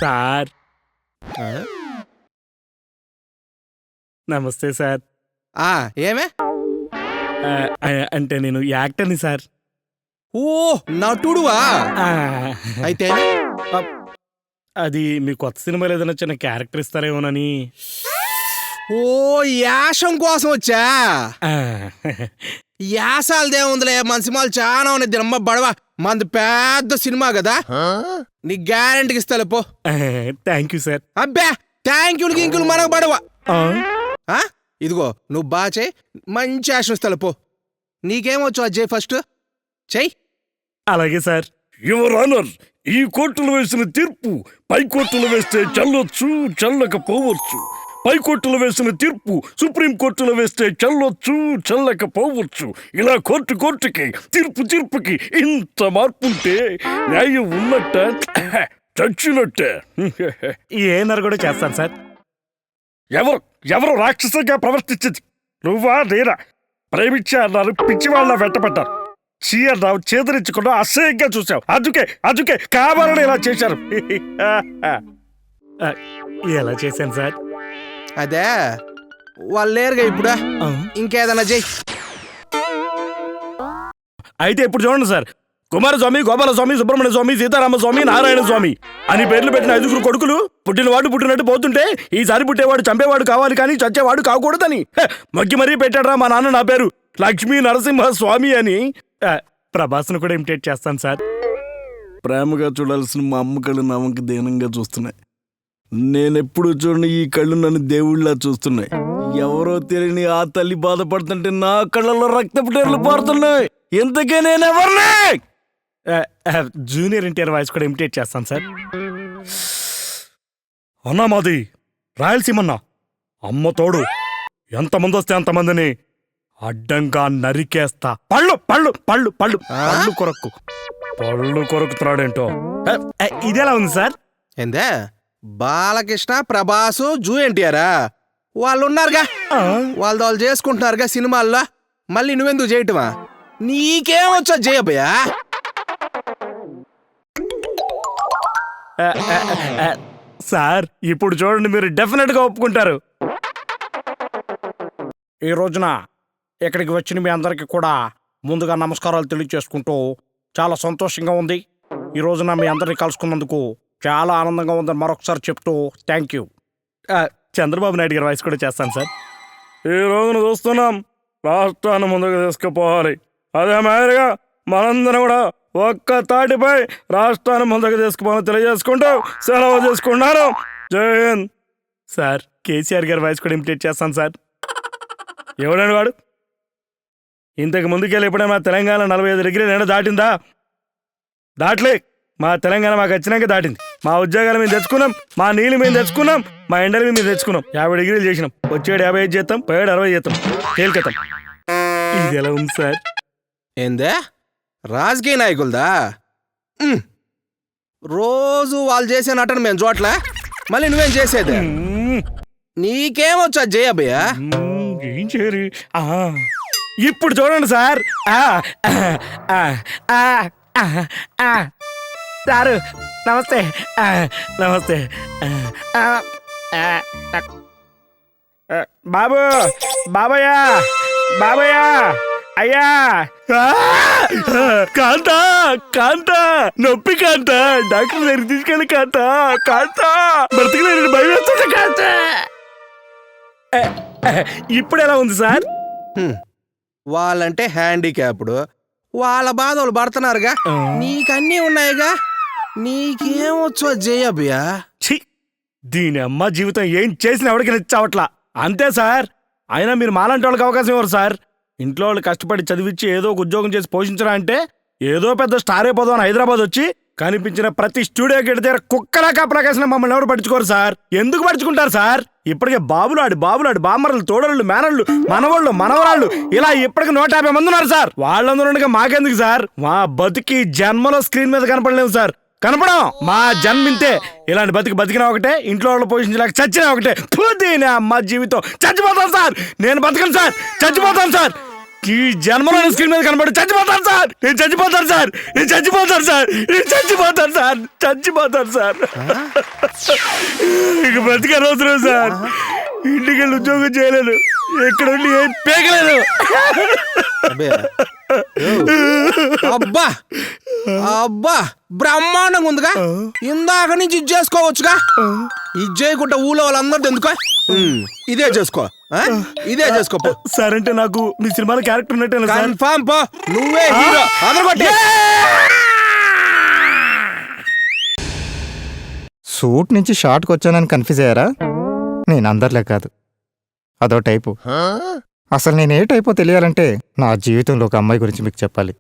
Sir నమస్తే sir. ఏమే అంటే నేను యాక్టర్ని సార్. ఓ నటుడువా? అయితే అది మీ కొత్త సినిమాలో ఏదైనా చిన్న క్యారెక్టర్ ఇస్తారేమోనని. ఓ యాసం కోసం వచ్చా? యాసాలదే ఉందిలే, మన సినిమాలు చాలా ఉన్నాయి. దినమ్మ బడవా, మనది పెద్ద సినిమా కదా, నీ గ్యారెంటీకి ఇస్తా పో. Thank you sir. అబ్బా థ్యాంక్ యూ ఇంకులు మనకు బడవా. ఇదిగో నువ్వు బాగా చేయి, మంచి యాసం ఇస్తా పో. నీకేమొచ్చు అది చేయి, ఫస్ట్ చెయ్యి. అలాగే సార్. యువర్ ఆనర్, ఈ కోర్టులో వేసిన తీర్పు పై కోర్టులో వేస్తే చెల్లొచ్చు, చెల్లకపోవచ్చు. పై కోర్టులో వేసిన తీర్పు సుప్రీం కోర్టులో వేస్తే చెల్లొచ్చు, చెల్లకపోవచ్చు. ఇలా కోర్టుకి తీర్పుకి ఇంత మార్పుంటే న్యాయం ఉన్నట్ట చచ్చినట్టే. ఏనర్ కూడా చేస్తాను సార్. ఎవరు రాక్షసంగా ప్రవర్తించింది? నువ్వా నేనా? ప్రేమించే అన్నారు, పిచ్చి వాళ్ళ వెంటపడ్డారు. చీ అన్నావు, చేదరించకుండా అసహ్యంగా చూసావు. అందుకే కావాలని ఇలా చేశారు. ఎలా చేశాను సార్? అదే వాళ్ళు లేరుగా ఇప్పుడా, ఇంకేదన్నా చెయ్యి. అయితే ఇప్పుడు చూడండి సార్. కుమారస్వామి, గోపాలస్వామి, సుబ్రహ్మణ్య స్వామి, సీతారామ స్వామి, నారాయణ స్వామి అని పేర్లు పెట్టిన 5 కొడుకులు పుట్టినవాడు పుట్టినట్టు పోతుంటే ఈసారి పుట్టేవాడు చంపేవాడు కావాలి కానీ చచ్చేవాడు కాకూడదని మొక్కి మరీ పెట్టాడ్రా మా నాన్న నా పేరు లక్ష్మీ నరసింహ స్వామి అని. ప్రభాస్ను కూడా ఇమిటేట్ చేస్తాను సార్. ప్రేమగా చూడాల్సిన మా అమ్మ కళ్ళు నా వంక దీనంగా చూస్తున్నాయి. నేనెప్పుడు చూడని ఈ కళ్ళు నన్ను దేవుళ్ళలా చూస్తున్నాయి. ఎవరో తెలియని ఆ తల్లి బాధపడుతుంటే నా కళ్ళలో రక్తపు టేర్లు పారుతున్నాయి. ఇంతకే నేనెవరిని? జూనియర్ ఎన్టీఆర్ వాయిస్ కూడా ఇమిటేట్ చేస్తాను సార్. అన్నా మాది రాయలసీమన్నా, అమ్మ తోడు, ఎంతమంది వస్తే అంతమందిని అడ్డంగా నరికేస్తా. పళ్ళు పళ్ళు పళ్ళు పళ్ళు పళ్ళు కొరకు పళ్ళు కొరుకుతున్నాడేంటో. ఇదేలా ఉంది సార్? ఏందే బాలకృష్ణ, ప్రభాసు, జూ ఎన్టీఆరా వాళ్ళు ఉన్నారుగా, వాళ్ళు చేసుకుంటున్నారుగా సినిమాల్లో. మళ్ళీ నువ్వెందుకు చేయటమా? నీకేమొచ్చా చేయబోయా? సార్ ఇప్పుడు చూడండి, మీరు డెఫినెట్ గా ఒప్పుకుంటారు. ఈ రోజున ఇక్కడికి వచ్చిన మీ అందరికీ కూడా ముందుగా నమస్కారాలు తెలియజేసుకుంటూ చాలా సంతోషంగా ఉంది. ఈ రోజున మీ అందరినీ కలుసుకున్నందుకు చాలా ఆనందంగా ఉందని మరొకసారి చెప్తూ థ్యాంక్ యూ. చంద్రబాబు నాయుడు గారి వాయిస్ కూడా చేస్తాను సార్. ఈ రోజున చూస్తున్నాం, రాష్ట్రాన్ని ముందుకు తీసుకుపోవాలి. అదే మాదిరిగా మనందరం కూడా ఒక్క తాటిపై రాష్ట్రాన్ని ముందుకు తీసుకుపోవాలని తెలియజేసుకుంటూ సెలవు చేసుకున్నాను. జై హింద్. సార్ కేసీఆర్ గారి వాయిస్ కూడా ఇమిటేట్ చేస్తాను సార్. ఎవడండి వాడు? ఇంతకు ముందుకెళ్ళి ఎప్పుడైనా మా తెలంగాణ 45 డిగ్రీలు ఎండ దాటిందా? దాటలే. మా తెలంగాణ మాకు వచ్చినాక దాటింది. మా ఉద్యోగాలు మేము తెచ్చుకున్నాం, మా నీళ్ళు మేము తెచ్చుకున్నాం, మా ఎండలు మేము తెచ్చుకున్నాం. 50 డిగ్రీలు చేసినాం. వచ్చేడు 55 చేస్తాం, పోయాడు 60 చేస్తాం. తేలికతాం. ఇది ఎలా ఉంది సార్? ఏందే రాజకీయ నాయకులదా? రోజు వాళ్ళు చేసే నటన మేము చోట్ల, మళ్ళీ నువ్వేం చేసేది? నీకేమొచ్చా జయబయ్యా? ఏం చేయరు. ఇప్పుడు చూడండి సార్. సారు నమస్తే. నమస్తే బాబు, బాబయ్య, బాబయ్య, అయ్యా. కాంత కాంత నొప్పి కాంత, డాక్టర్ దగ్గరికి తీసుకెళ్ళి కాంత. కాంత బ్రతికలేని భయం వేస్తుంది కాంత. ఇప్పుడు ఎలా ఉంది సార్? వాళ్ళంటే హ్యాండిక్యాప్డ్, వాళ్ళ బాధ వాళ్ళు పడుతున్నారుగా, నీకన్నీ ఉన్నాయిగా, నీకేమొచ్చో జయబయ్యా? దీని అమ్మ జీవితం ఏం చేసినా ఎవరికి నచ్చావట్లా. అంతే సార్. అయినా మీరు మాలాంటి వాళ్ళకి అవకాశం ఇవ్వరు సార్. ఇంట్లో వాళ్ళు కష్టపడి చదివించి ఏదో ఒక ఉద్యోగం చేసి పోషించరా అంటే ఏదో పెద్ద స్టార్ అయిపోదాం హైదరాబాద్ వచ్చి కనిపించిన ప్రతి స్టూడియోకి ఎడితే కుక్కలా కాపలాకేసిన మమ్మల్ని ఎవరు పట్టించుకోరు సార్. ఎందుకు పట్టించుకుంటారు సార్? ఇప్పటికే బాబులాడు బామ్మర్లు, తోడళ్ళు, మేనళ్ళు, మనవాళ్ళు, మనవరాళ్ళు ఇలా ఇప్పటికి 150 మంది ఉన్నారు సార్. వాళ్ళందరూ మాకెందుకు సార్? మా బతికి జన్మలో స్క్రీన్ మీద కనపడలేము సార్. కనపడం మా జన్మింతే. ఇలాంటి బతికినా ఒకటే, ఇంట్లో వాళ్ళు పోషించలేక చచ్చినా ఒకటే. మా జీవితం చచ్చిపోతాను సార్. నేను బతకను సార్, చచ్చిపోతాను సార్. ఈ జన్మలో స్క్రీన్ మీద కనబడి చచ్చిపోతాను సార్. నేను చచ్చిపోతాను సార్. నేను చచ్చిపోతాను సార్. నేను చచ్చిపోతాను సార్. చచ్చిపోతాను సార్. ఇక బతికే రోజులు సార్. ఇంటికి వెళ్ళి ఉద్యోగం చేయలేను. ఎక్కడ ఉండి ఏం పేకలేదు. అబ్బే. అబ్బా అబ్బా బ్రహ్మాండంగా ఉందిగా. ఇందాక నుంచి ఇది చేసుకోవచ్చుగా. ఇది చేయకుండా ఊళ్ళో వాళ్ళందరితో ఎందుకో ఇదే చేసుకో. ఇదే చేసుకో పో. సార్ అంటే నాకు మీ సినిమాలో క్యారెక్టర్ ఉన్నట్టేనా సార్? కన్ఫామ్ పో. నువ్వే హీరో. అదరగొట్టే. సూట్ నుంచి షార్ట్కి వచ్చానని కన్ఫ్యూజ్ అయ్యారా? నేను అందరిలే కాదు, అదో టైపు. అసలు నేను ఏ టైపో తెలియాలంటే నా జీవితంలో ఒక అమ్మాయి గురించి మీకు చెప్పాలి.